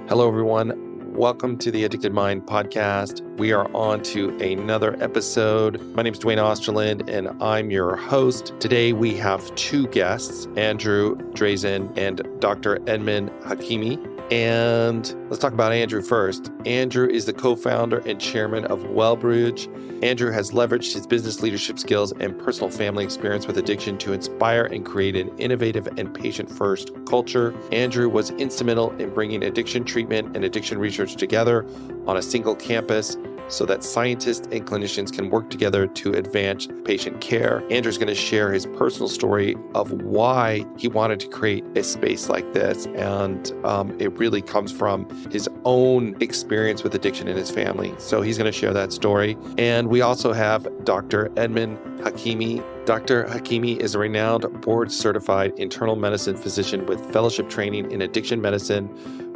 Hello, everyone. Welcome to the Addicted Mind podcast. We are on to another episode. My name is Duane and I'm your host. Today, we have two guests, Andrew Drazan and Dr. Edmund Hakimi. And let's talk about Andrew first. Andrew is the co-founder and chairman of Wellbridge. Andrew has leveraged his business leadership skills and personal family experience with addiction to inspire and create an innovative and patient-first culture. Andrew was instrumental in bringing addiction treatment and addiction research together on a single campus so that scientists and clinicians can work together to advance patient care. Andrew's going to share his personal story of why he wanted to create a space like this. And it really comes from his own experience with addiction in his family. So he's going to share that story. And we also have Dr. Edmund Hakimi. Dr. Hakimi is a renowned board-certified internal medicine physician with fellowship training in addiction medicine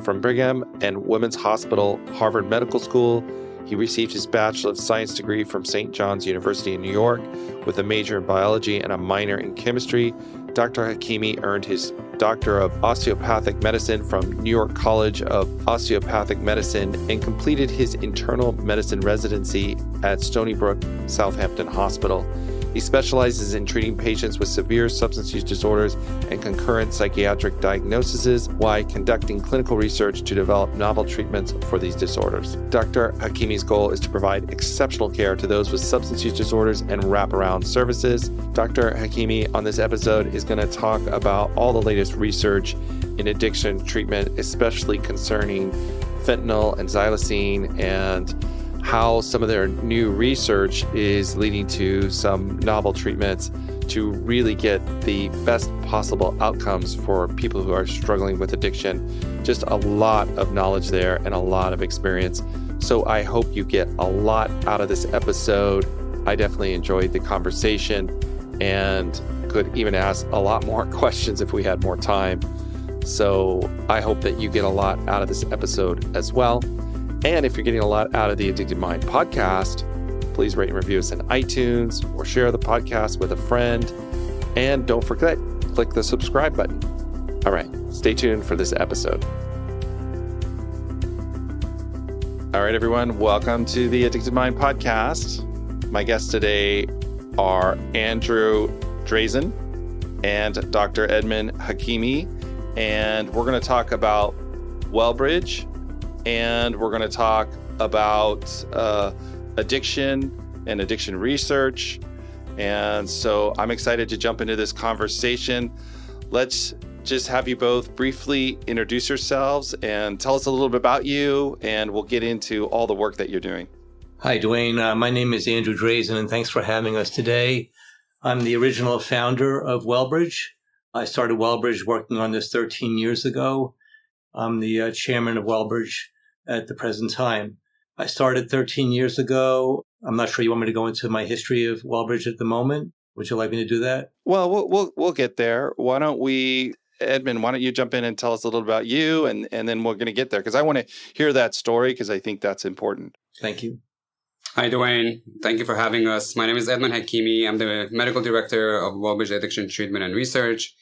from Brigham and Women's Hospital, Harvard Medical School. He received his Bachelor of Science degree from St. John's University in New York with a major in biology and a minor in chemistry. Dr. Hakimi earned his Doctor of Osteopathic Medicine from New York College of Osteopathic Medicine and completed his internal medicine residency at Stony Brook Southampton Hospital. He specializes in treating patients with severe substance use disorders and concurrent psychiatric diagnoses while conducting clinical research to develop novel treatments for these disorders. Dr. Hakimi's goal is to provide exceptional care to those with substance use disorders and wraparound services. Dr. Hakimi on this episode is going to talk about all the latest research in addiction treatment, especially concerning fentanyl and xylazine, and how some of their new research is leading to some novel treatments to really get the best possible outcomes for people who are struggling with addiction. Just a lot of knowledge there and a lot of experience. So I hope you get a lot out of this episode. I definitely enjoyed the conversation and could even ask a lot more questions if we had more time. So I hope that you get a lot out of this episode as well. And if you're getting a lot out of the Addicted Mind podcast, please rate and review us in iTunes or share the podcast with a friend. And don't forget, click the subscribe button. All right, stay tuned for this episode. All right, everyone, welcome to the Addicted Mind podcast. My guests today are Andrew Drazan and Dr. Edmund Hakimi. And we're going to talk about Wellbridge. And we're going to talk about addiction and addiction research. And so I'm excited to jump into this conversation. Let's just have you both briefly introduce yourselves and tell us a little bit about you, and we'll get into all the work that you're doing. Hi, Duane. My name is Andrew Drazan, and thanks for having us today. I'm the original founder of Wellbridge. I started Wellbridge working on this 13 years ago. I'm the chairman of Wellbridge at the present time. I started 13 years ago. I'm not sure you want me to go into my history of Wellbridge at the moment. Would you like me to do that? Well, we'll get there. Why don't you jump in and tell us a little about you, and then we're going to get there, because I want to hear that story, because I think that's important. Thank you. Hi, Duane. Thank you for having us. My name is Edmund Hakimi. I'm the medical director of Wellbridge Addiction Treatment and Research.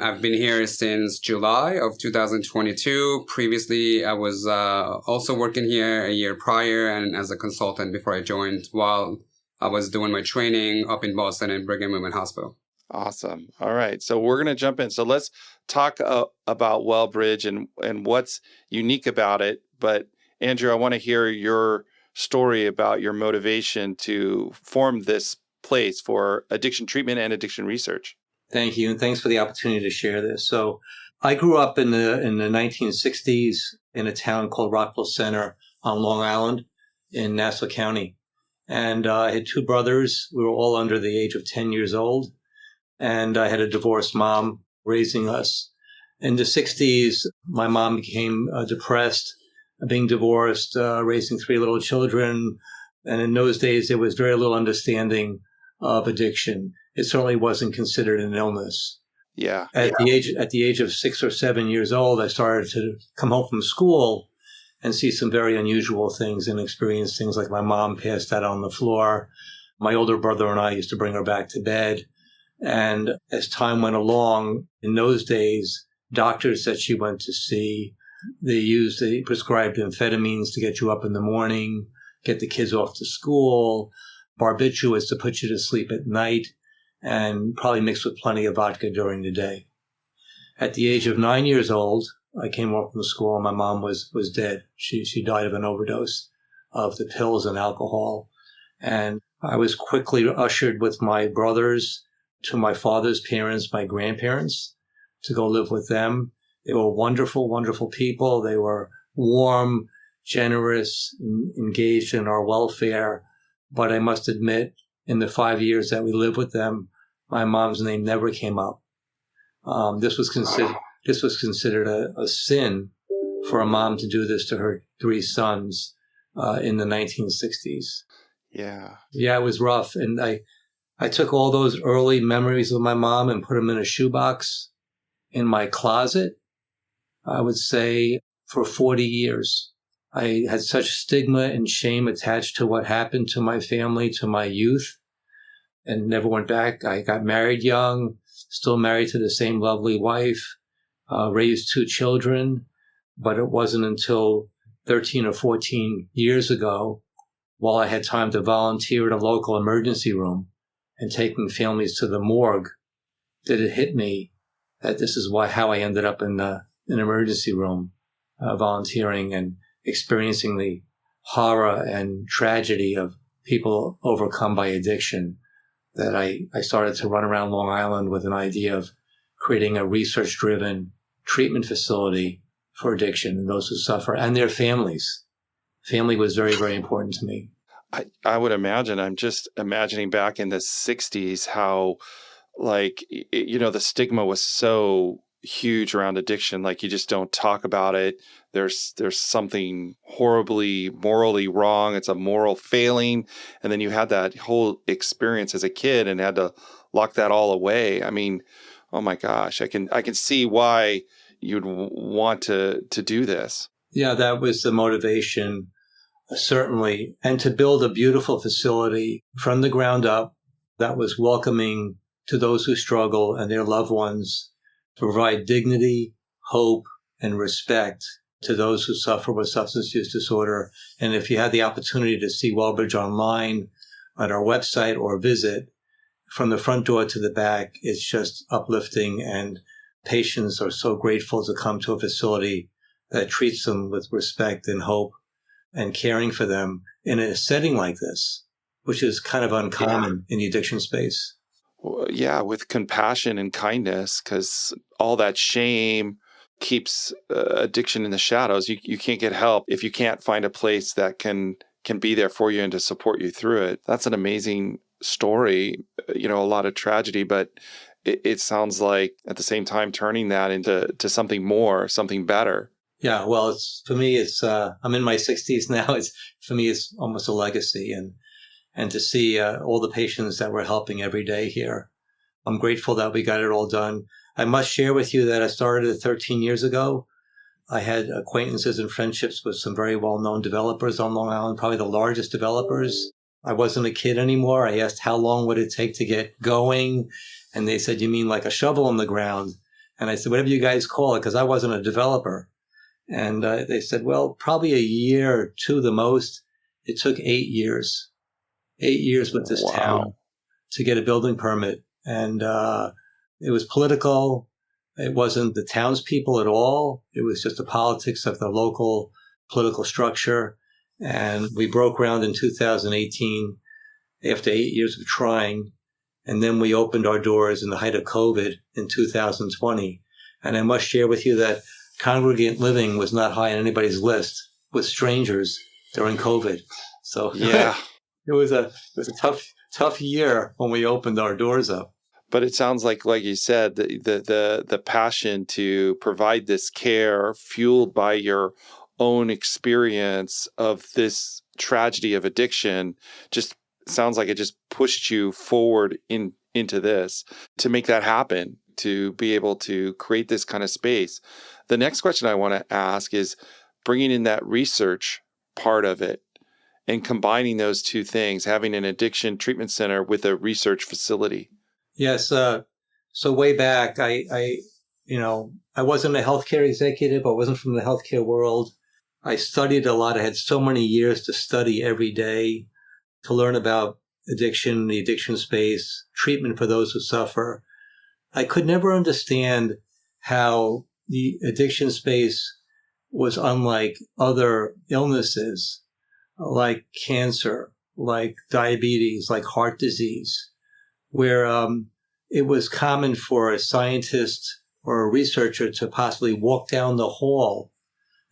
I've been here since July of 2022. Previously, I was also working here a year prior and as a consultant before I joined while I was doing my training up in Boston in Brigham Women's Hospital. Awesome. All right. So we're going to jump in. So let's talk about Wellbridge and what's unique about it. But Andrew, I want to hear your story about your motivation to form this place for addiction treatment and addiction research. Thank you, and thanks for the opportunity to share this. So I grew up in the 1960s in a town called Rockville Center on Long Island in Nassau County. And I had two brothers. We were all under the age of 10 years old. And I had a divorced mom raising us. In the 60s, my mom became depressed, being divorced, raising three little children. And in those days, there was very little understanding of addiction. It certainly wasn't considered an illness. Yeah. At the age of 6 or 7 years old, I started to come home from school and see some very unusual things and experience things like my mom passed out on the floor. My older brother and I used to bring her back to bed. And as time went along, in those days, doctors that she went to see They prescribed amphetamines to get you up in the morning, get the kids off to school, barbiturates to put you to sleep at night, and probably mixed with plenty of vodka during the day. At the age of 9 years old, I came home from school and my mom was dead. She died of an overdose of the pills and alcohol. And I was quickly ushered with my brothers to my father's parents, my grandparents, to go live with them. They were wonderful, wonderful people. They were warm, generous, engaged in our welfare. But I must admit, in the 5 years that we lived with them, my mom's name never came up. This was considered a sin for a mom to do this to her 3 sons in the 1960s. Yeah. Yeah, it was rough. And I took all those early memories of my mom and put them in a shoebox in my closet, I would say, for 40 years. I had such stigma and shame attached to what happened to my family, to my youth, and never went back. I got married young, still married to the same lovely wife, raised 2 children, but it wasn't until 13 or 14 years ago, while I had time to volunteer at a local emergency room and taking families to the morgue, that it hit me that this is how I ended up in an emergency room, volunteering and experiencing the horror and tragedy of people overcome by addiction, that I started to run around Long Island with an idea of creating a research-driven treatment facility for addiction and those who suffer and their families. Family was very, very important to me. I would imagine, I'm just imagining back in the 60s how, the stigma was so huge around addiction. Like, you just don't talk about it. There's something horribly morally wrong. It's a moral failing. And then you had that whole experience as a kid and had to lock that all away. I mean, oh my gosh, I can see why you'd want to do this. Yeah, that was the motivation, certainly. And to build a beautiful facility from the ground up that was welcoming to those who struggle and their loved ones, to provide dignity, hope, and respect to those who suffer with substance use disorder. And if you had the opportunity to see Wellbridge online on our website or visit, from the front door to the back, it's just uplifting, and patients are so grateful to come to a facility that treats them with respect and hope and caring for them in a setting like this, which is kind of uncommon in the addiction space. Well, yeah, with compassion and kindness, because all that shame keeps addiction in the shadows. You can't get help if you can't find a place that can be there for you and to support you through it. That's an amazing story, a lot of tragedy, but it sounds like at the same time turning that into something more, something better. Yeah, well, for me, I'm in my 60s now. For me, it's almost a legacy, and to see all the patients that we're helping every day here. I'm grateful that we got it all done. I must share with you that I started it 13 years ago. I had acquaintances and friendships with some very well-known developers on Long Island, probably the largest developers. I wasn't a kid anymore. I asked how long would it take to get going, and they said, "You mean like a shovel in the ground?" And I said, "Whatever you guys call it," because I wasn't a developer. And they said, "Well, probably a year or 2 the most." It took 8 years. 8 years with this town to get a building permit. And it was political. It wasn't the townspeople at all. It was just the politics of the local political structure. And we broke ground in 2018 after 8 years of trying. And then we opened our doors in the height of COVID in 2020. And I must share with you that congregate living was not high on anybody's list with strangers during COVID. So yeah, it was a tough year when we opened our doors up. But it sounds like you said, the passion to provide this care fueled by your own experience of this tragedy of addiction just sounds like it just pushed you forward into this to make that happen, to be able to create this kind of space. The next question I want to ask is bringing in that research part of it and combining those two things, having an addiction treatment center with a research facility. Yes. So way back, I I wasn't a healthcare executive. I wasn't from the healthcare world. I studied a lot. I had so many years to study every day, to learn about addiction, the addiction space, treatment for those who suffer. I could never understand how the addiction space was unlike other illnesses like cancer, like diabetes, like heart disease, where it was common for a scientist or a researcher to possibly walk down the hall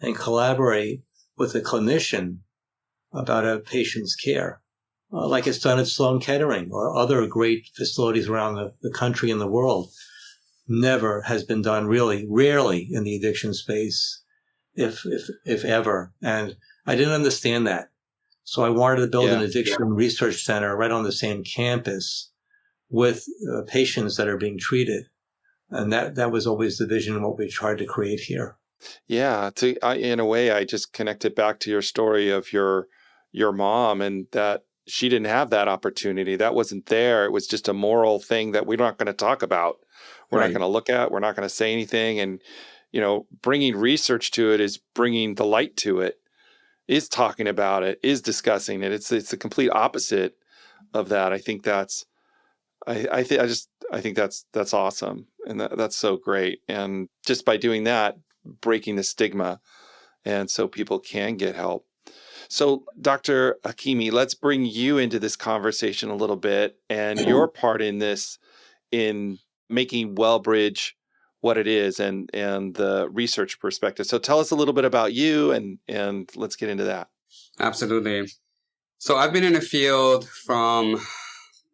and collaborate with a clinician about a patient's care, like it's done at Sloan Kettering or other great facilities around the country and the world. Never has been done, really, rarely in the addiction space, if ever. And I didn't understand that. So I wanted to build an addiction research center right on the same campus with patients that are being treated. And that was always the vision and what we tried to create here. Yeah. In a way, I just connected back to your story of your mom, and that she didn't have that opportunity. That wasn't there. It was just a moral thing that we're not going to talk about. We're not going to look at. We're not going to say anything. And, bringing research to it is bringing the light to it, is talking about it, is discussing it. It's the complete opposite of that. I think that's, I think that's awesome. And that's so great. And just by doing that, breaking the stigma, and so people can get help. So Dr. Hakimi, let's bring you into this conversation a little bit, and your part in this, in making Wellbridge what it is, and the research perspective. So tell us a little bit about you, and let's get into that. Absolutely. So I've been in the field from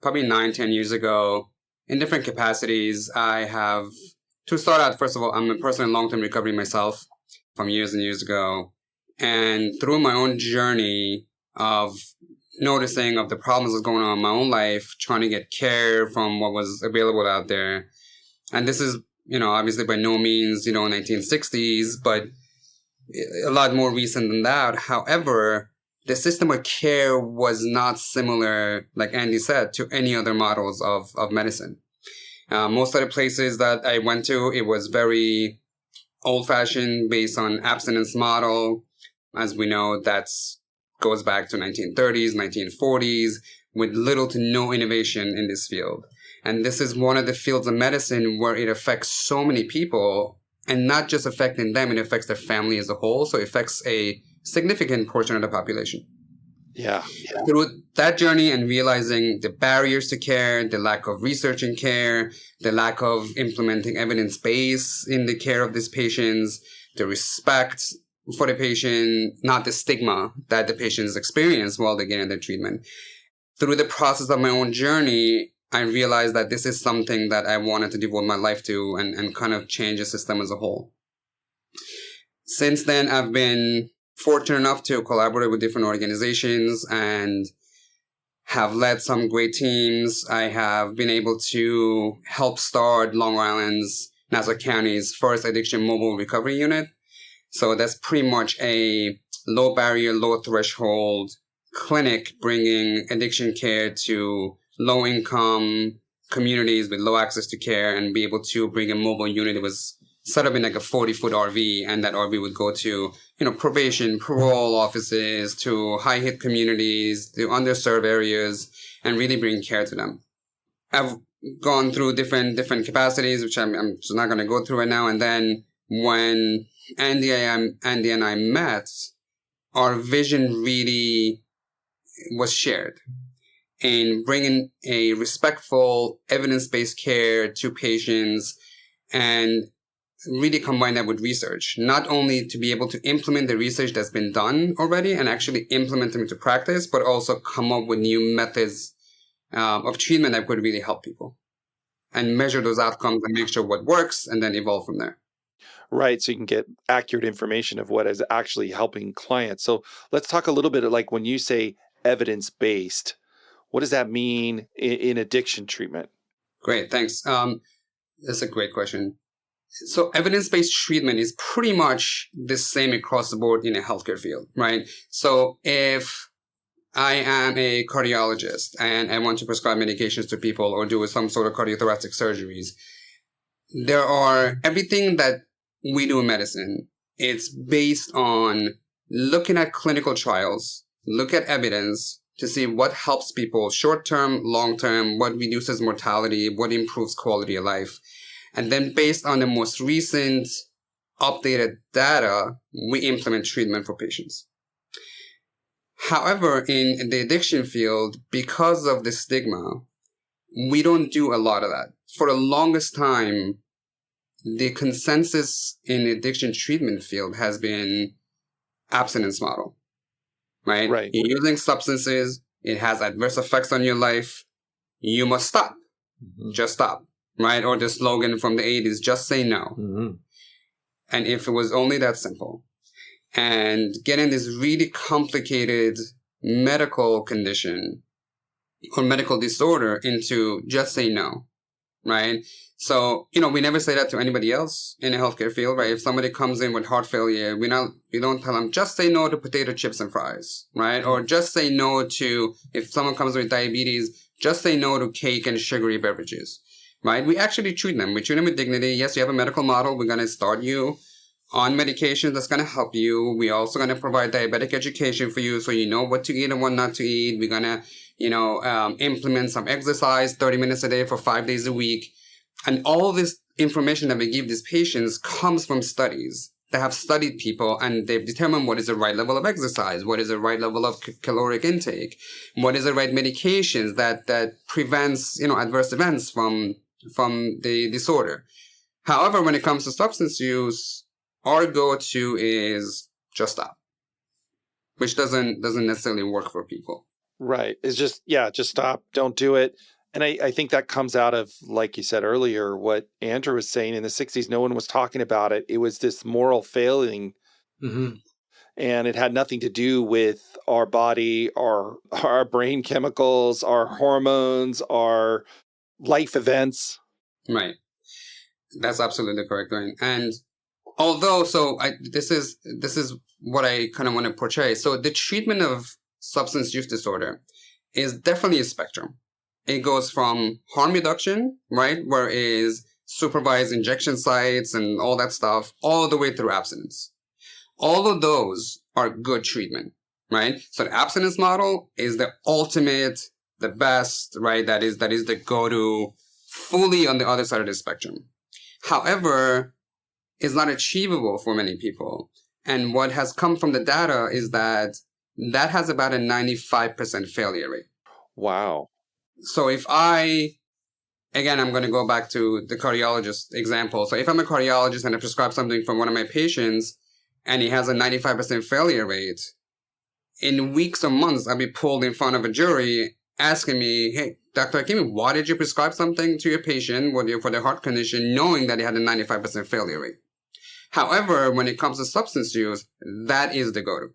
probably 9-10 years ago in different capacities. To start out, first of all, I'm a person in long-term recovery myself from years and years ago. And through my own journey of noticing of the problems that's going on in my own life, trying to get care from what was available out there. And this is, obviously by no means, 1960s, but a lot more recent than that. However, the system of care was not similar, like Andy said, to any other models of medicine. Most of the places that I went to, it was very old-fashioned, based on abstinence model. As we know, that goes back to 1930s, 1940s, with little to no innovation in this field. And this is one of the fields of medicine where it affects so many people, and not just affecting them, it affects their family as a whole. So it affects a significant portion of the population. Yeah. Through that journey and realizing the barriers to care, the lack of research in care, the lack of implementing evidence base in the care of these patients, the respect for the patient, not the stigma that the patients experience while they're getting their treatment. Through the process of my own journey, I realized that this is something that I wanted to devote my life to and kind of change the system as a whole. Since then, I've been fortunate enough to collaborate with different organizations and have led some great teams. I have been able to help start Long Island's, Nassau County's first addiction mobile recovery unit. So that's pretty much a low barrier, low threshold clinic bringing addiction care to low income communities with low access to care, and be able to bring a mobile unit. It was set up in like a 40-foot RV, and that RV would go to, probation, parole offices, to high hit communities, to underserved areas, and really bring care to them. I've gone through different capacities, which I'm just not going to go through right now. And then when Andy and I met, our vision really was shared in bringing a respectful, evidence-based care to patients, and really combine that with research, not only to be able to implement the research that's been done already and actually implement them into practice, but also come up with new methods of treatment that could really help people and measure those outcomes and make sure what works, and then evolve from there. Right. So you can get accurate information of what is actually helping clients. So let's talk a little bit, like when you say evidence-based, what does that mean in addiction treatment? Great. Thanks. That's a great question. So evidence-based treatment is pretty much the same across the board in the healthcare field, right? So if I am a cardiologist and I want to prescribe medications to people or do some sort of cardiothoracic surgeries, there are everything that we do in medicine. It's based on looking at clinical trials, look at evidence to see what helps people short-term, long-term, what reduces mortality, what improves quality of life. And then based on the most recent updated data, we implement treatment for patients. However, in the addiction field, because of the stigma, we don't do a lot of that. For the longest time, the consensus in the addiction treatment field has been abstinence model, right? Right. You're using substances, it has adverse effects on your life, you must stop. Just stop, right? Or the slogan from the 80s, just say no. And if it was only that simple, and getting this really complicated medical condition or medical disorder into just say no, right? So, we never say that to anybody else in the healthcare field, right? If somebody comes in with heart failure, we don't tell them, just say no to potato chips and fries, right? Or just say no to, if someone comes with diabetes, just say no to cake and sugary beverages, right? We actually treat them. We treat them with dignity. Yes, you have a medical model. We're going to start you on medication that's going to help you. We're also going to provide diabetic education for you so you know what to eat and what not to eat. We're going to, implement some exercise 30 minutes a day for 5 days a week. And all this information that we give these patients comes from studies that have studied people, and they've determined what is the right level of exercise, what is the right level of caloric intake, what is the right medications that prevents, adverse events from the disorder. However, when it comes to substance use, our go-to is just stop, which doesn't necessarily work for people. Right. It's just stop. Don't do it. And I think that comes out of, like you said earlier, what Andrew was saying. In the 60s, no one was talking about it. It was this moral failing. And it had nothing to do with our body, our brain chemicals, our hormones, our life events. Right. That's absolutely correct, Duane. And although, this is what I kind of want to portray. So the treatment of substance use disorder is definitely a spectrum. It goes from harm reduction, right, where is supervised injection sites and all that stuff, all the way through abstinence. All of those are good treatment, right? So the abstinence model is the ultimate, the best, right? That is the go-to, fully on the other side of the spectrum. However, it's not achievable for many people. And what has come from the data is that has about a 95% failure rate. Wow. So if I'm going to go back to the cardiologist example. So if I'm a cardiologist and I prescribe something for one of my patients and he has a 95% failure rate, in weeks or months, I'll be pulled in front of a jury asking me, hey, Dr. Hakimi, why did you prescribe something to your patient for their heart condition knowing that he had a 95% failure rate? However, when it comes to substance use, that is the go-to.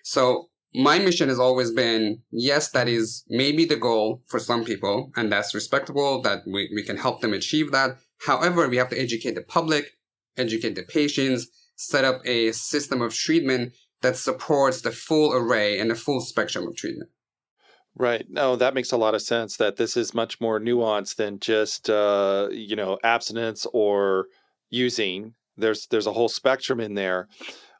So my mission has always been, yes, that is maybe the goal for some people, and that's respectable, that we can help them achieve that. However, we have to educate the public, educate the patients, set up a system of treatment that supports the full array and the full spectrum of treatment. Right. No, that makes a lot of sense, that this is much more nuanced than just, abstinence or using. There's a whole spectrum in there.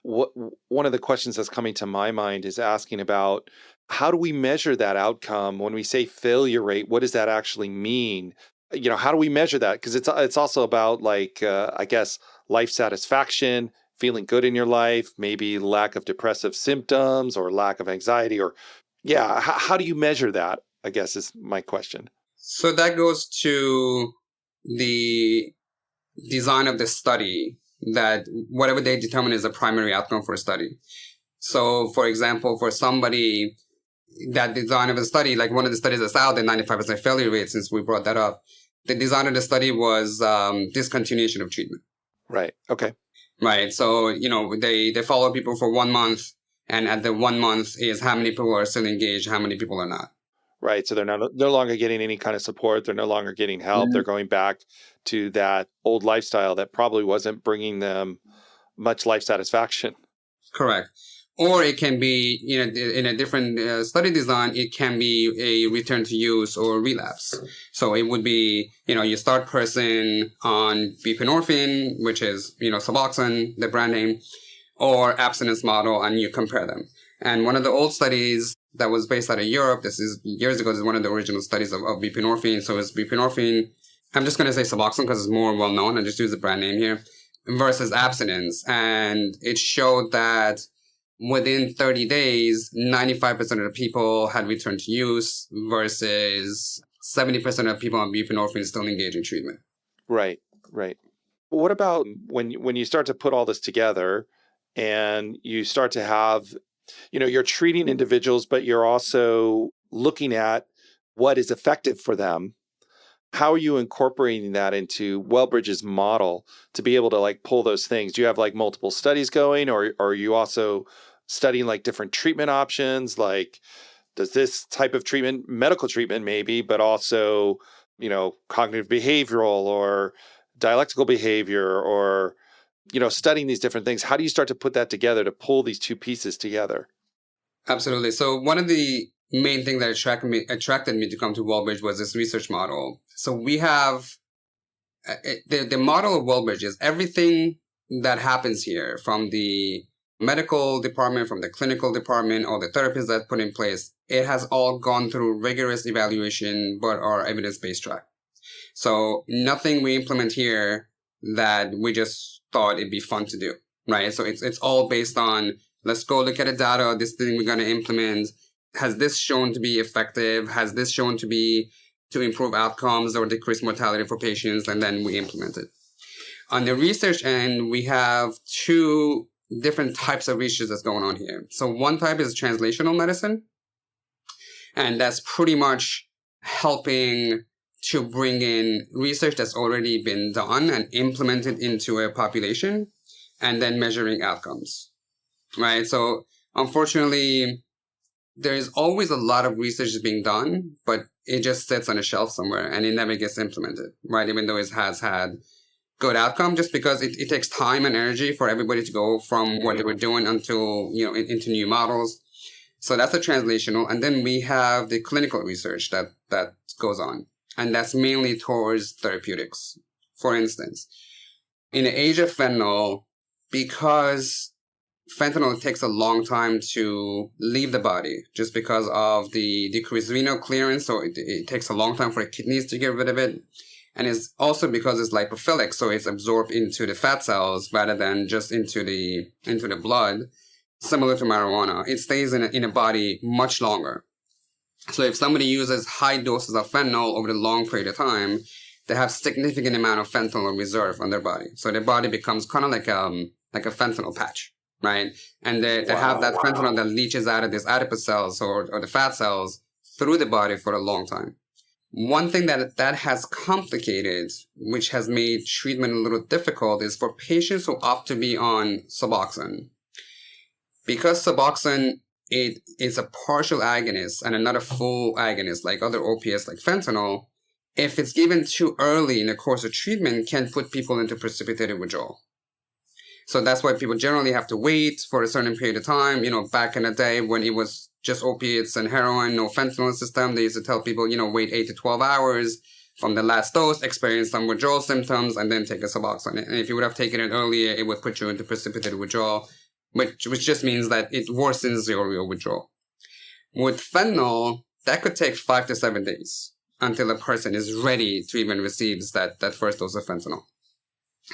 One of the questions that's coming to my mind is asking about, how do we measure that outcome? When we say failure rate, what does that actually mean? How do we measure that? Because it's also about, I guess, life satisfaction, feeling good in your life, maybe lack of depressive symptoms or lack of anxiety, or how do you measure that, I guess, is my question. So that goes to the design of the study, that whatever they determine is the primary outcome for a study. So, for example, for somebody, that design of a study, like one of the studies that's out, the 95% failure rate, since we brought that up, the design of the study was discontinuation of treatment. Right. Okay. Right. So, they follow people for 1 month, and at the 1 month is how many people are still engaged, how many people are not. Right. So they're no longer getting any kind of support. They're no longer getting help. They're going back to that old lifestyle that probably wasn't bringing them much life satisfaction. Correct. Or it can be, in a different study design, it can be a return to use or relapse. So it would be, you start person on buprenorphine, which is, Suboxone, the brand name, or abstinence model, and you compare them. And one of the old studies that was based out of Europe, this is years ago, this is one of the original studies of buprenorphine. So it's buprenorphine, I'm just going to say Suboxone because it's more well known. I just use the brand name here, versus abstinence. And it showed that within 30 days, 95% of the people had returned to use versus 70% of people on buprenorphine still engage in treatment. Right. What about when you start to put all this together and you start to have, you're treating individuals, but you're also looking at what is effective for them. How are you incorporating that into Wellbridge's model to be able to pull those things? Do you have multiple studies going, or are you also studying different treatment options? Does this type of treatment, medical treatment maybe, but also, cognitive behavioral or dialectical behavior or, studying these different things? How do you start to put that together to pull these two pieces together? Absolutely. So one of the main things that attracted me to come to Wellbridge was this research model. So we have the model of Wellbridge is everything that happens here, from the medical department, from the clinical department, all the therapies that put in place, it has all gone through rigorous evaluation, but are evidence-based track. So nothing we implement here that we just thought it'd be fun to do, right? So it's all based on, let's go look at the data, this thing we're going to implement. Has this shown to be effective? Has this shown to improve outcomes or decrease mortality for patients? And then we implement it. On the research end, we have two different types of research that's going on here. So one type is translational medicine. And that's pretty much helping to bring in research that's already been done and implemented into a population and then measuring outcomes, right? So unfortunately, there is always a lot of research being done, but it just sits on a shelf somewhere and it never gets implemented, right? Even though it has had good outcome, just because it takes time and energy for everybody to go from what they were doing until, into new models. So that's the translational. And then we have the clinical research that goes on. And that's mainly towards therapeutics. For instance, in the age of fentanyl, because fentanyl takes a long time to leave the body just because of the decreased renal clearance. So it takes a long time for the kidneys to get rid of it. And it's also because it's lipophilic. So it's absorbed into the fat cells rather than just into the blood. Similar to marijuana, it stays in a body much longer. So if somebody uses high doses of fentanyl over a long period of time, they have significant amount of fentanyl reserve on their body. So their body becomes kind of like a fentanyl patch, right? And they have that fentanyl that leaches out of these adipose cells or the fat cells through the body for a long time. One thing that has complicated, which has made treatment a little difficult, is for patients who opt to be on Suboxone. Because Suboxone, it is a partial agonist and not a full agonist like other opiates like fentanyl, if it's given too early in the course of treatment, can put people into precipitated withdrawal. So that's why people generally have to wait for a certain period of time. Back in the day when it was just opiates and heroin, no fentanyl system, they used to tell people, wait 8 to 12 hours from the last dose, experience some withdrawal symptoms, and then take a Suboxone. And if you would have taken it earlier, it would put you into precipitated withdrawal, which just means that it worsens your withdrawal. With fentanyl, that could take 5 to 7 days until a person is ready to even receive that first dose of fentanyl.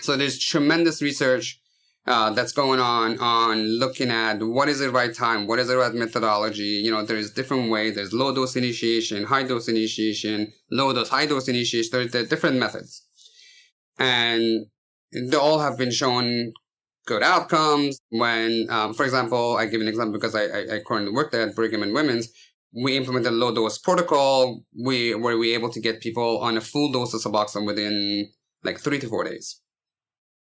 So there's tremendous research that's going on looking at what is the right time, what is the right methodology. There's different ways. There's low dose initiation, high dose initiation, low dose, high dose initiation. There are different methods. And they all have been shown good outcomes. When, for example, I give an example because I currently work there at Brigham and Women's. We implemented a low dose protocol where we were able to get people on a full dose of Suboxone within 3 to 4 days.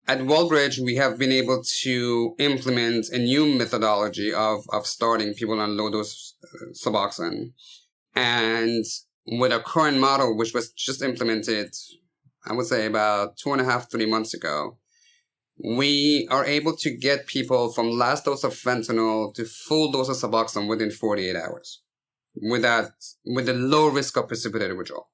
At Wellbridge, we have been able to implement a new methodology of starting people on low dose Suboxone. And with our current model, which was just implemented, I would say about 2.5, 3 months ago, we are able to get people from last dose of fentanyl to full dose of Suboxone within 48 hours with the low risk of precipitated withdrawal.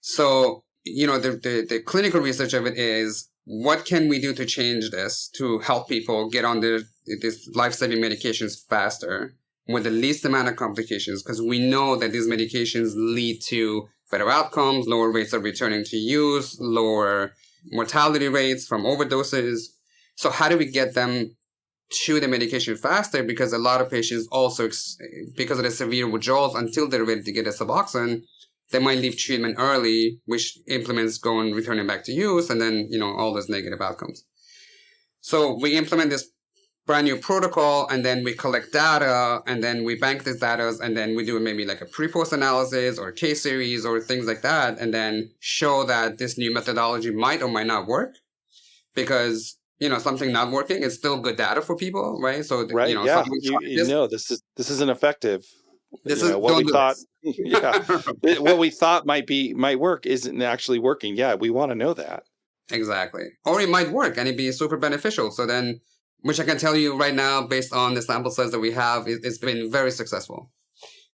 So, the clinical research of it is, what can we do to change this to help people get on these life-saving medications faster with the least amount of complications? Because we know that these medications lead to better outcomes, lower rates of returning to use, lower mortality rates from overdoses. So how do we get them to the medication faster? Because a lot of patients also, because of the severe withdrawals, until they're ready to get a Suboxone, they might leave treatment early, which implements go and returning back to use, and then, all those negative outcomes. So we implement this brand new protocol, and then we collect data, and then we bank these data, and then we do maybe like a pre-post analysis or case series or things like that, and then show that this new methodology might or might not work. Because something not working is still good data for people, right? So, right, yeah, this isn't effective. This is what we thought. Yeah, what we thought might work isn't actually working. Yeah, we want to know that. Exactly, or it might work and it'd be super beneficial. So then, which I can tell you right now, based on the sample size that we have, it's been very successful.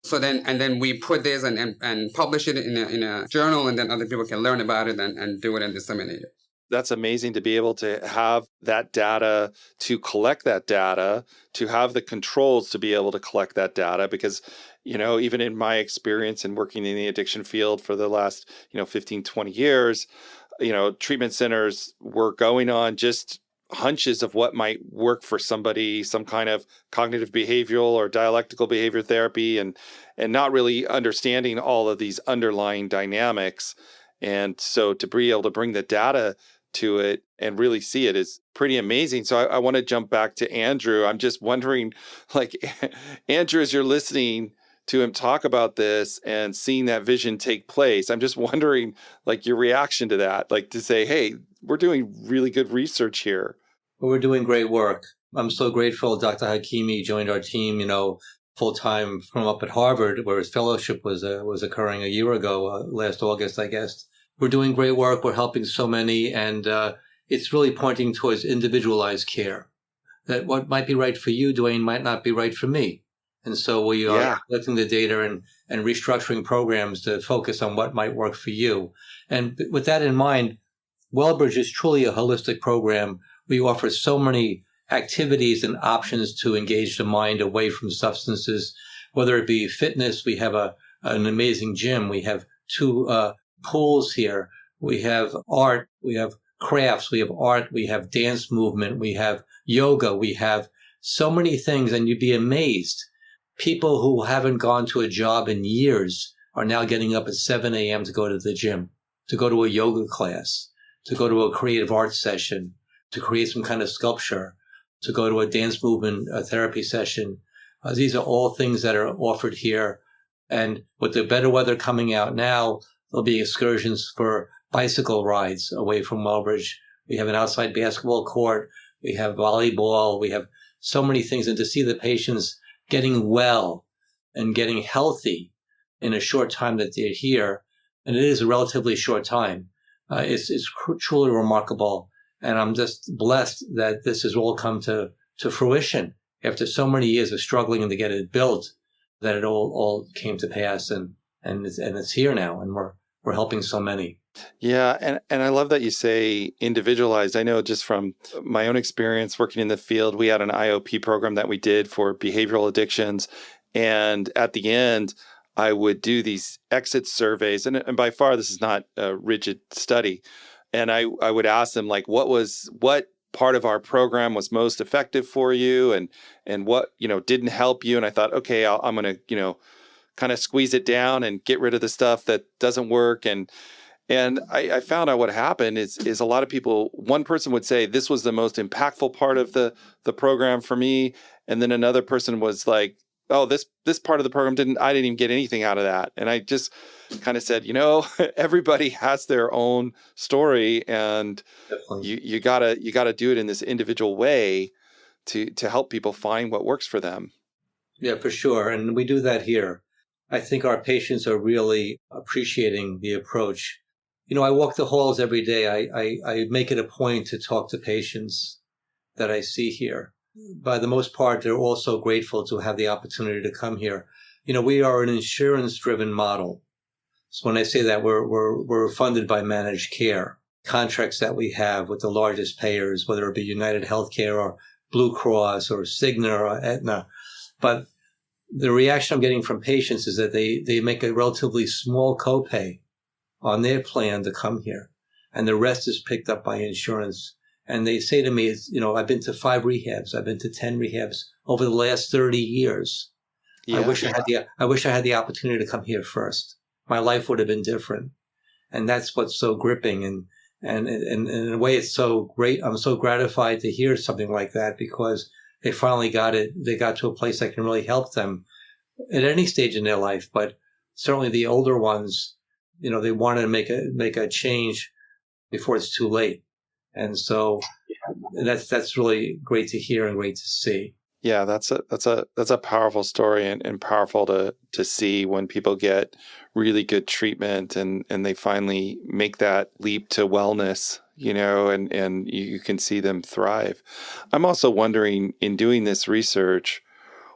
So then we put this and publish it in a journal, and then other people can learn about it and do it and disseminate it. That's amazing to be able to have that data, to collect that data, to have the controls to be able to collect that data. Because, even in my experience in working in the addiction field for the last, 15, 20 years, treatment centers were going on just hunches of what might work for somebody, some kind of cognitive behavioral or dialectical behavior therapy, and not really understanding all of these underlying dynamics. And so to be able to bring the data to it and really see it is pretty amazing. So I want to jump back to Andrew. I'm just wondering, Andrew, as you're listening to him talk about this and seeing that vision take place, I'm just wondering, your reaction to that, to say, hey, we're doing really good research here. Well, we're doing great work. I'm so grateful Dr. Hakimi joined our team, full-time from up at Harvard, where his fellowship was occurring a year ago, last August, I guess. We're doing great work. We're helping so many, and it's really pointing towards individualized care. That what might be right for you, Duane, might not be right for me. And so we are collecting the data and restructuring programs to focus on what might work for you. And with that in mind, Wellbridge is truly a holistic program. We offer so many activities and options to engage the mind away from substances, whether it be fitness. We have an amazing gym. We have 2 pools here. We have art. We have crafts. We have art. We have dance movement. We have yoga. We have so many things, and you'd be amazed. People who haven't gone to a job in years are now getting up at 7 a.m. to go to the gym, to go to a yoga class, to go to a creative arts session, to create some kind of sculpture, to go to a dance movement therapy session. These are all things that are offered here. And with the better weather coming out now, there'll be excursions for bicycle rides away from Wellbridge. We have an outside basketball court. We have volleyball. We have so many things. And to see the patients getting well and getting healthy in a short time that they're here, and it is a relatively short time, it's truly remarkable. And I'm just blessed that this has all come to fruition after so many years of struggling to get it built, that it all came to pass, and it's here now, and we're helping so many. Yeah, and I love that you say individualized. I know just from my own experience working in the field, we had an IOP program that we did for behavioral addictions, and at the end, I would do these exit surveys, and by far this is not a rigid study, and I would ask them what part of our program was most effective for you, and what didn't help you, and I thought, okay, I'm going to kind of squeeze it down and get rid of the stuff that doesn't work. And I found out what happened is a lot of people, one person would say, this was the most impactful part of the program for me. And then another person was like, oh, this part of the program I didn't even get anything out of that. And I just kind of said, everybody has their own story, and you gotta do it in this individual way to help people find what works for them. Yeah, for sure. And we do that here. I think our patients are really appreciating the approach. I walk the halls every day. I make it a point to talk to patients. that I see here. By the most part, they're also grateful to have the opportunity to come here. We are an insurance-driven model. So when I say that, we're funded by managed care contracts that we have with the largest payers, whether it be United Healthcare or Blue Cross or Cigna or Aetna. But the reaction I'm getting from patients is that they make a relatively small copay on their plan to come here, and the rest is picked up by insurance. And they say to me, I've been to 5 rehabs, I've been to 10 rehabs over the last 30 years. Yeah. I wish I had the opportunity to come here first. My life would have been different. And that's what's so gripping. And in a way, it's so great. I'm so gratified to hear something like that, because they finally got it. They got to a place that can really help them at any stage in their life. But certainly the older ones, they want to make a change before it's too late. And so that's really great to hear and great to see. Yeah, that's a powerful story and powerful to see when people get really good treatment and they finally make that leap to wellness, and you can see them thrive. I'm also wondering, in doing this research,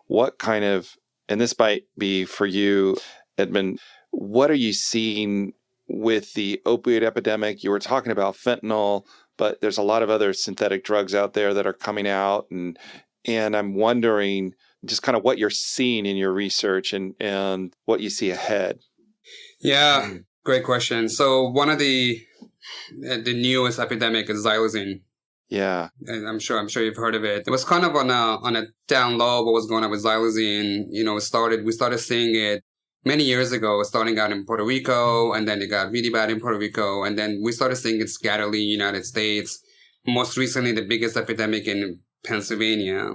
what kind of, and this might be for you, Edmund, what are you seeing with the opioid epidemic? You were talking about fentanyl, but there's a lot of other synthetic drugs out there that are coming out, and I'm wondering just kind of what you're seeing in your research and what you see ahead. Yeah, great question. So one of the newest epidemic is xylazine. Yeah, and I'm sure you've heard of it. It was kind of on a down low what was going on with xylazine. We started seeing it many years ago, starting out in Puerto Rico, and then it got really bad in Puerto Rico, and then we started seeing it scatterly in the United States. Most recently, the biggest epidemic in Pennsylvania,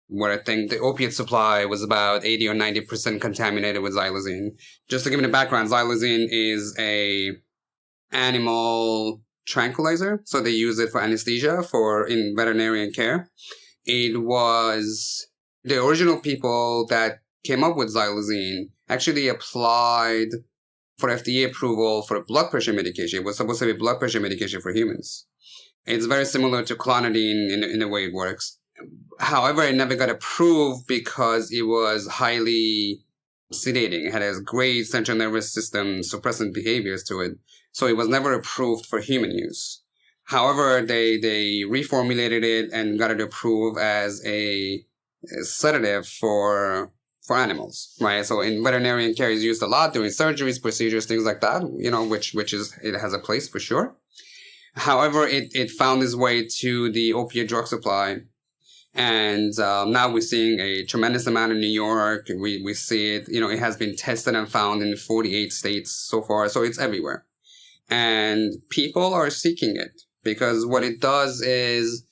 where I think the opiate supply was about 80 or 90% contaminated with xylazine. Just to give you the background, xylazine is a animal tranquilizer, so they use it for anesthesia in veterinarian care. It was the original people that came up with xylazine actually applied for FDA approval for a blood pressure medication. It was supposed to be a blood pressure medication for humans. It's very similar to clonidine in the way it works. However, it never got approved because it was highly sedating. It had a great central nervous system suppressant behaviors to it. So it was never approved for human use. However, they reformulated it and got it approved as a sedative for animals, right? So in veterinarian care, it's used a lot during surgeries, procedures, things like that, which is, it has a place for sure. However, it found its way to the opiate drug supply. And now we're seeing a tremendous amount in New York. We see it, it has been tested and found in 48 states so far. So it's everywhere. And people are seeking it because what it does is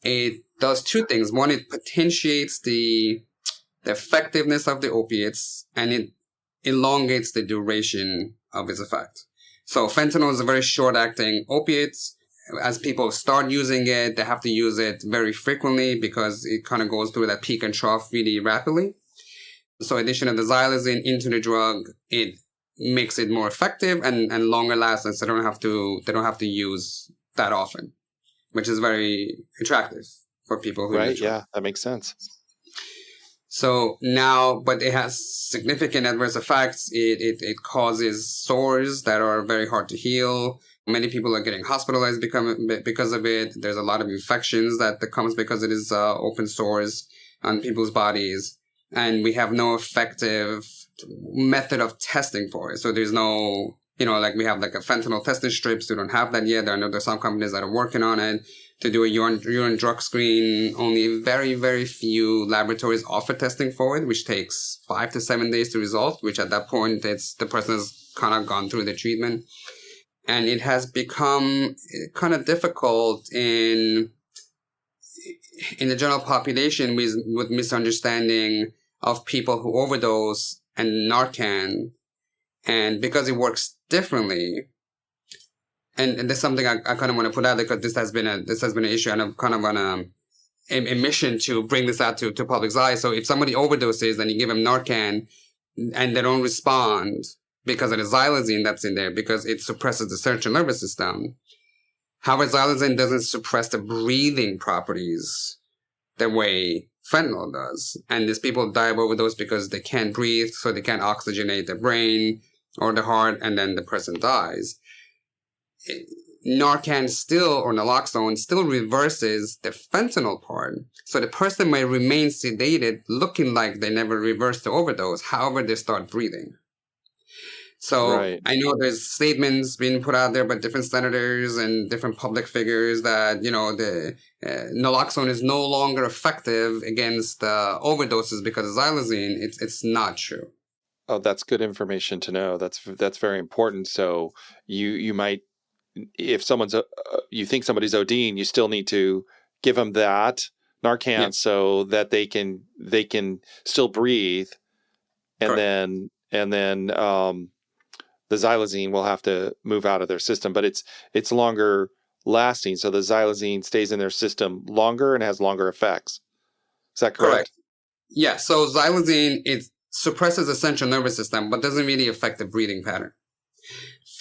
it does 2 things. One, it potentiates the effectiveness of the opiates, and it elongates the duration of its effect. So fentanyl is a very short-acting opiate. As people start using it, they have to use it very frequently because it kind of goes through that peak and trough really rapidly. So addition of the xylazine into the drug, it makes it more effective and longer lasting, so they don't have to use that often, which is very attractive for people who right. Yeah, that makes sense. So now, but it has significant adverse effects. It causes sores that are very hard to heal. Many people are getting hospitalized because of it. There's a lot of infections that comes because it is open sores on people's bodies. And we have no effective method of testing for it. So there's no, we have like a fentanyl testing strips. We don't have that yet. There's some companies that are working on it. To do a urine drug screen, only very, very few laboratories offer testing for it, which takes 5 to 7 days to result, which at that point, the person has kind of gone through the treatment. And it has become kind of difficult in the general population with misunderstanding of people who overdose and Narcan. And because it works differently, and there's something I kind of want to put out there because this has been an issue, and I'm kind of on a mission to bring this out to public's eye. So if somebody overdoses and you give them Narcan and they don't respond because of the xylazine that's in there, because it suppresses the central nervous system, However, xylazine doesn't suppress the breathing properties the way fentanyl does. And these people die of overdose because they can't breathe, so they can't oxygenate the brain or the heart, and then the person dies. Narcan still, or naloxone, still reverses the fentanyl part. So the person might remain sedated, looking like they never reversed the overdose. However, they start breathing. So Right. I know there's statements being put out there by different senators and different public figures that, the naloxone is no longer effective against overdoses because of xylazine. It's not true. Oh, that's good information to know. That's very important. So you might, if you think somebody's ODing, you still need to give them that Narcan so that they can still breathe, and Correct. then the xylazine will have to move out of their system, but it's longer lasting, so the xylazine stays in their system longer and has longer effects. Is that correct? Yeah. So xylazine, it suppresses the central nervous system, but doesn't really affect the breathing pattern.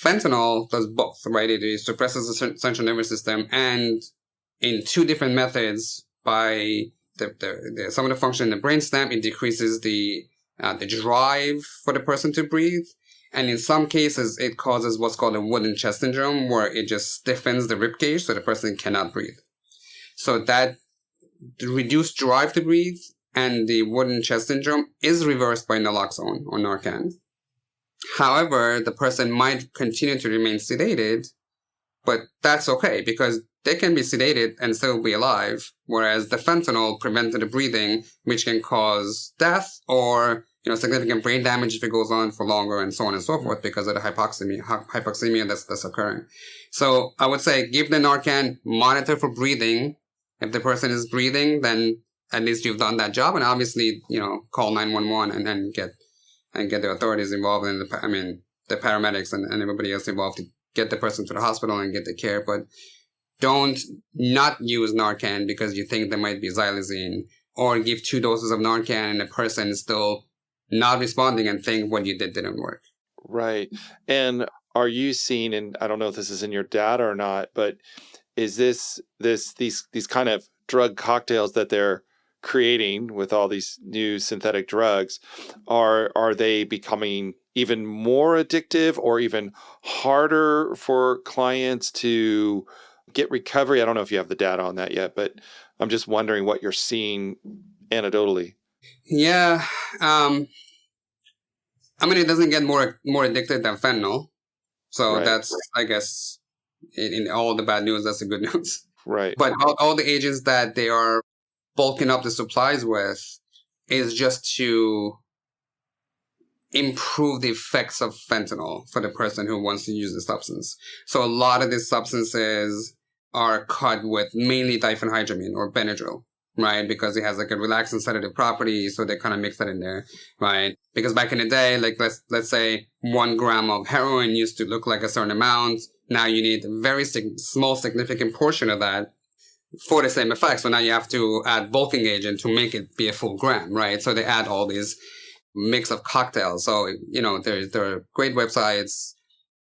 Fentanyl does both, right? It suppresses the central nervous system, and in two different methods, by some of the function in the brainstem, it decreases the drive for the person to breathe. And in some cases, it causes what's called a wooden chest syndrome, where it just stiffens the ribcage so the person cannot breathe. So that reduced drive to breathe and the wooden chest syndrome is reversed by naloxone or Narcan. However, the person might continue to remain sedated, but that's okay because they can be sedated and still be alive, whereas the fentanyl prevented the breathing, which can cause death or significant brain damage if it goes on for longer and so on and so forth because of the hypoxemia that's occurring. So I would say give the Narcan, monitor for breathing. If the person is breathing, then at least you've done that job, and obviously, call 911 and then get the authorities involved in the paramedics and everybody else involved to get the person to the hospital and get the care. But don't not use Narcan because you think there might be xylazine, or give 2 doses of Narcan and the person is still not responding and think what you did didn't work. Right. And are you seeing, and I don't know if this is in your data or not, but is these kind of drug cocktails that they're creating with all these new synthetic drugs, are they becoming even more addictive or even harder for clients to get recovery? I don't know if you have the data on that yet, but I'm just wondering what you're seeing anecdotally. Yeah. It doesn't get more addicted than fentanyl. So Right. that's, I guess, in all the bad news, that's the good news. Right. But all the agents that they are bulking up the supplies with is just to improve the effects of fentanyl for the person who wants to use the substance. So a lot of these substances are cut with mainly diphenhydramine or Benadryl, right? Because it has like a relaxing sedative property, so they kind of mix that in there, right? Because back in the day, like let's say 1 gram of heroin used to look like a certain amount. Now you need a very small significant portion of that for the same effect. So now you have to add bulking agent to make it be a full gram, right? So they add all these mix of cocktails. So, there are great websites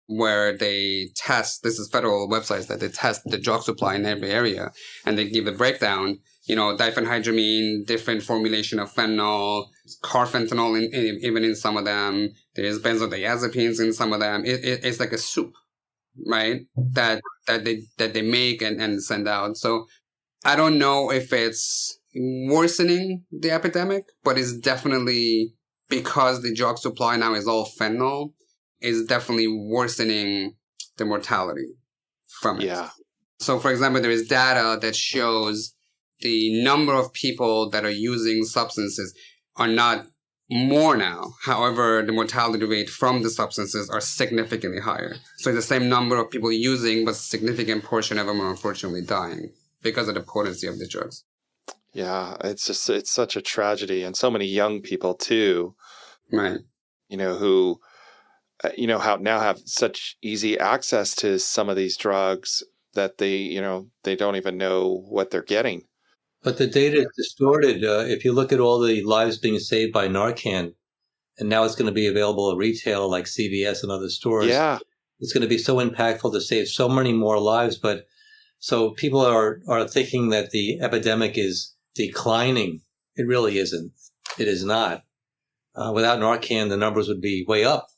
where they test, this is federal websites that they test the drug supply in every area, and they give a breakdown, diphenhydramine, different formulation of fentanyl, carfentanil even in some of them. There's benzodiazepines in some of them. It's like a soup, right? That they make and send out. So I don't know if it's worsening the epidemic, but it's definitely, because the drug supply now is all fentanyl, is definitely worsening the mortality from it. Yeah. So, for example, there is data that shows the number of people that are using substances are not more now. However, the mortality rate from the substances are significantly higher. So it's the same number of people using, but a significant portion of them are unfortunately dying because of the potency of the drugs. Yeah, it's such a tragedy, and so many young people too, right? Who, now have such easy access to some of these drugs that they don't even know what they're getting. But the data is distorted. If you look at all the lives being saved by Narcan, and now it's going to be available at retail like CVS and other stores. Yeah, it's going to be so impactful to save so many more lives. But So people are thinking that the epidemic is declining. It really isn't. It is not. Without Narcan, the numbers would be way up.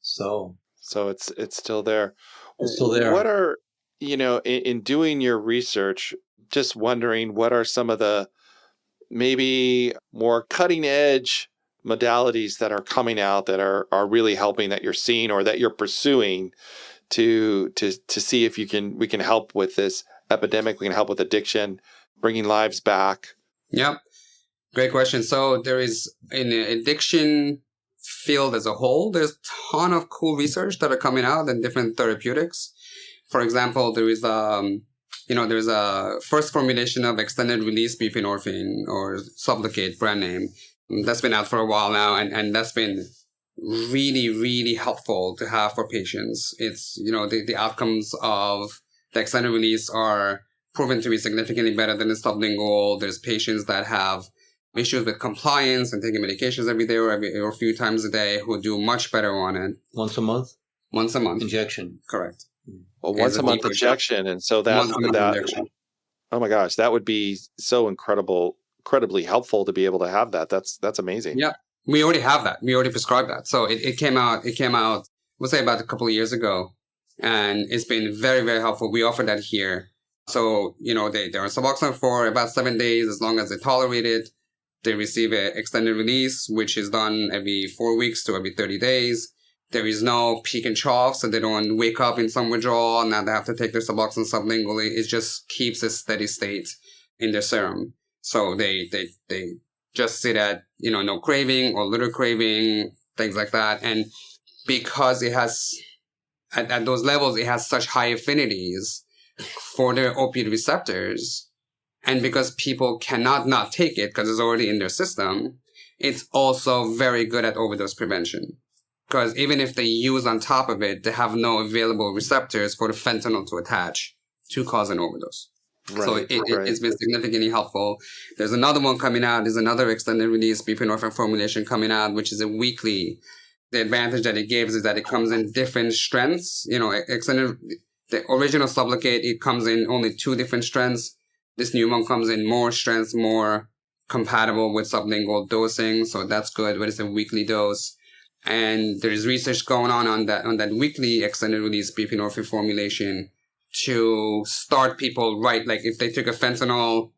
So it's still there. it's still there. What are, in doing your research, just wondering what are some of the maybe more cutting edge modalities that are coming out that are really helping, that you're seeing or that you're pursuing to see if we can help with this epidemic, we can help with addiction, bringing lives back? Yep. Great question. So there is, in the addiction field as a whole, there's a ton of cool research that are coming out in different therapeutics. For example, there's a first formulation of extended release buprenorphine, or Sublocade brand name. That's been out for a while now, and that's been really, really helpful to have for patients. It's, the outcomes of the extended release are proven to be significantly better than the sublingual. There's patients that have issues with compliance and taking medications every day or a few times a day who do much better on it. Once a month? Once a month. Injection. Correct. Well, once a month injection. And so that, oh my gosh, that would be so incredibly helpful to be able to have that. That's amazing. Yeah. We already have that. We already prescribed that. So it came out, we'll say about a couple of years ago. And it's been very, very helpful. We offer that here. So, they're on Suboxone for about 7 days, as long as they tolerate it. They receive an extended release, which is done every 4 weeks to every 30 days. There is no peak and trough, so they don't wake up in some withdrawal and now they have to take their Suboxone sublingually. It just keeps a steady state in their serum. So they just sit at, no craving or little craving, things like that. And because it has, at those levels, it has such high affinities for their opioid receptors, and because people cannot not take it because it's already in their system, it's also very good at overdose prevention. Because even if they use on top of it, they have no available receptors for the fentanyl to attach to cause an overdose. Right, so it's been significantly helpful. There's another one coming out. There's another extended release buprenorphine formulation coming out, which is a weekly. The advantage that it gives is that it comes in different strengths. The original Sublocade, it comes in only 2 different strengths. This new one comes in more strengths, more compatible with sublingual dosing. So that's good, but it's a weekly dose. And there's research going on that weekly extended release buprenorphine formulation to start people right. Like if they took a fentanyl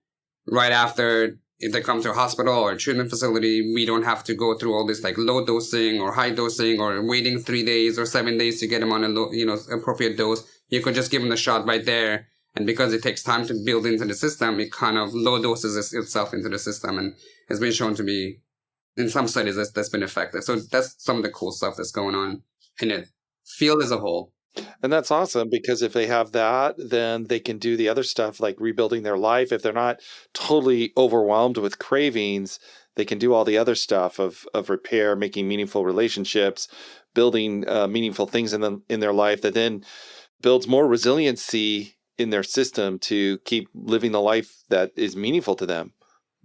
right after, if they come to a hospital or a treatment facility, we don't have to go through all this like low dosing or high dosing or waiting 3 days or 7 days to get them on a low, appropriate dose. You could just give them the shot right there. And because it takes time to build into the system, it kind of low doses itself into the system. And it's been shown to be, in some studies, that's been effective. So that's some of the cool stuff that's going on in the field as a whole. And that's awesome, because if they have that, then they can do the other stuff like rebuilding their life. If they're not totally overwhelmed with cravings, they can do all the other stuff of repair, making meaningful relationships, building meaningful things in their life that then builds more resiliency in their system to keep living the life that is meaningful to them.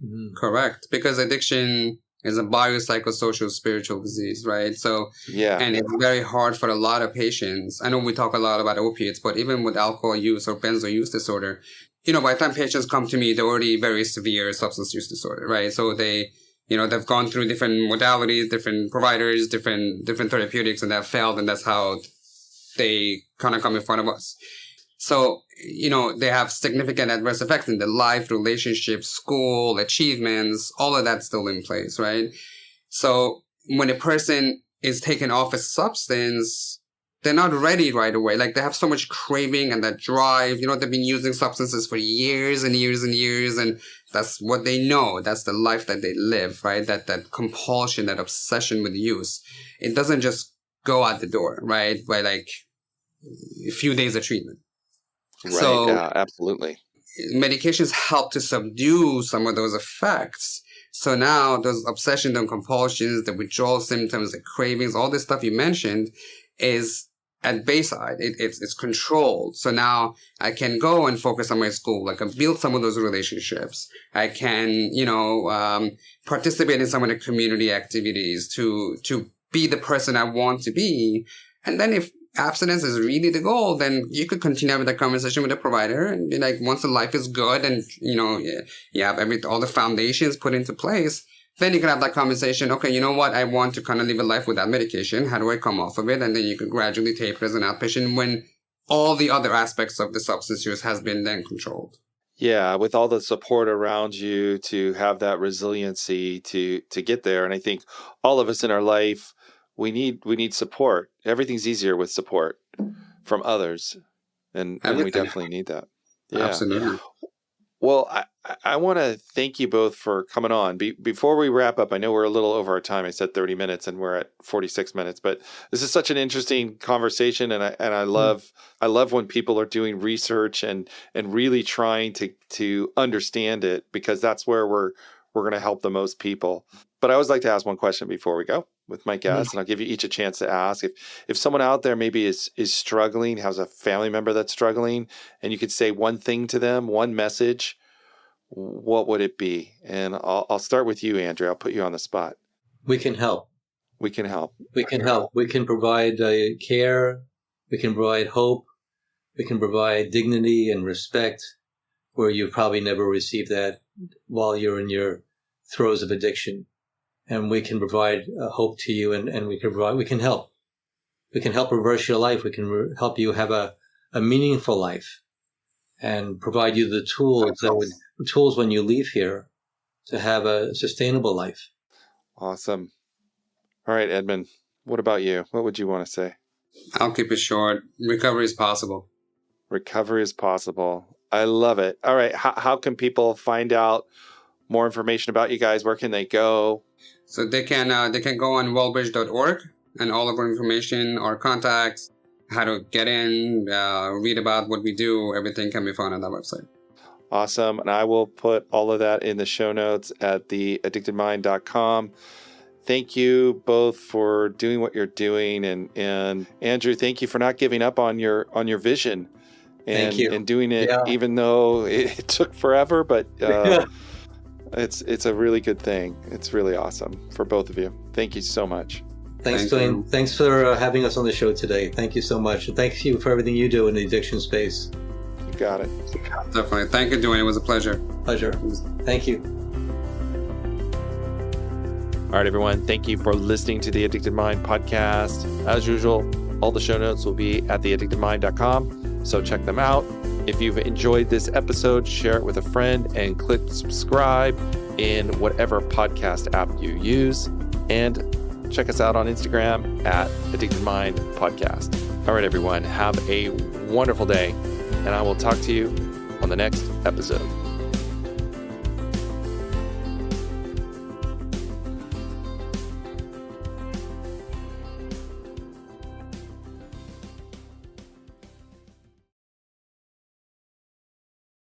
Mm-hmm. Correct. Because addiction is a biopsychosocial spiritual disease, right? So, yeah. And it's very hard for a lot of patients. I know we talk a lot about opiates, but even with alcohol use or benzo use disorder, by the time patients come to me, they're already very severe substance use disorder, right? So they've gone through different modalities, different providers, different therapeutics, and that failed. And that's how they kind of come in front of us. So, they have significant adverse effects in their life, relationships, school, achievements, all of that's still in place, right? So when a person is taken off a substance, they're not ready right away. Like they have so much craving and that drive, they've been using substances for years and years and years. And that's what they know. That's the life that they live, right? That compulsion, that obsession with use. It doesn't just go out the door, right? By like a few days of treatment. Right. So, yeah, absolutely. Medications help to subdue some of those effects. So now those obsessions and compulsions, the withdrawal symptoms, the cravings, all this stuff you mentioned is at bayside. It's controlled. So now I can go and focus on my school. I can build some of those relationships. I can, participate in some of the community activities to be the person I want to be. And then if abstinence is really the goal, then you could continue having that conversation with the provider and be like, once the life is good and, you have all the foundations put into place, then you can have that conversation. Okay, you know what? I want to kind of live a life without medication. How do I come off of it? And then you can gradually taper as an outpatient when all the other aspects of the substance use has been then controlled. Yeah, with all the support around you to have that resiliency to get there. And I think all of us in our life, we need support. Everything's easier with support from others. And we definitely need that. Yeah. Absolutely. Well, I want to thank you both for coming on. Before we wrap up, I know we're a little over our time. I said 30 minutes and we're at 46 minutes, but this is such an interesting conversation. And I love when people are doing research and really trying to understand it, because that's where we're going to help the most people. But I always like to ask one question before we go with my guests, and I'll give you each a chance to ask. If someone out there maybe is struggling, has a family member that's struggling, and you could say one thing to them, one message, what would it be? And I'll start with you, Andrew. I'll put you on the spot. We can help. We can help. We can help. We can provide care. We can provide hope. We can provide dignity and respect where you've probably never received that while you're in your throes of addiction. And we can provide hope to you, and we can help. We can help reverse your life. We can help you have a meaningful life and provide you the tools when you leave here to have a sustainable life. Awesome. All right, Edmund, what about you? What would you want to say? I'll keep it short. Recovery is possible. Recovery is possible. I love it. All right. How can people find out more information about you guys? Where can they go? So they can go on wellbridge.org, and all of our information, our contacts, how to get in, read about what we do, everything can be found on that website. Awesome. And I will put all of that in the show notes at theaddictedmind.com. Thank you both for doing what you're doing. And Andrew, thank you for not giving up on your vision and doing it, even though it took forever, but it's a really good thing. It's really awesome for both of you. Thank you so much. Thanks, Duane. Thanks for having us on the show today. Thank you so much. And thank you for everything you do in the addiction space. You got it. Definitely. Thank you, Duane. It was a pleasure. Pleasure. Thank you. All right, everyone. Thank you for listening to the Addicted Mind podcast. As usual, all the show notes will be at theaddictedmind.com. So check them out. If you've enjoyed this episode, share it with a friend and click subscribe in whatever podcast app you use. And check us out on Instagram at Addicted Mind Podcast. All right, everyone. Have a wonderful day. And I will talk to you on the next episode.